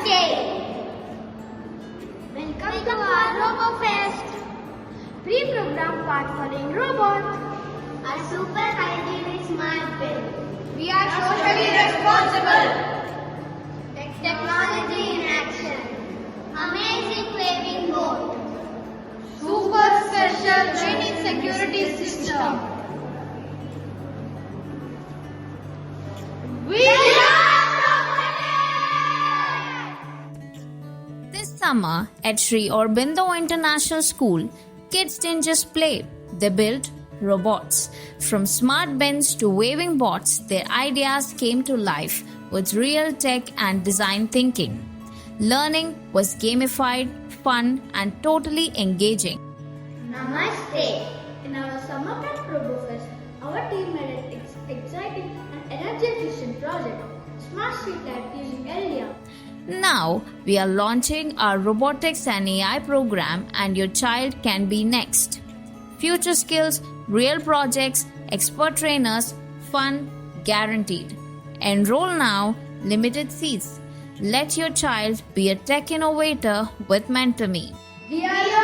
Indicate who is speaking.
Speaker 1: Namaste! Welcome to our RoboFest, pre-programmed part for Enroll, a super hygienic smart bin. We are socially responsible. Technology in action. Amazing waving boat. Super special training security system. We
Speaker 2: This summer at Sri Aurobindo International School, kids didn't just play, they built robots. From smart bins to waving bots, their ideas came to life with real tech and design thinking. Learning was gamified, fun, and totally engaging.
Speaker 1: Namaste. In our summer camp RoboFest, our team made an exciting and energy efficient project, Smart Street Light using LDR.
Speaker 2: Now, we are launching our Robotics and AI program, and your child can be next. Future skills, real projects, expert trainers, fun guaranteed. Enroll now, limited seats. Let your child be a tech innovator with MentorMe.
Speaker 1: We are your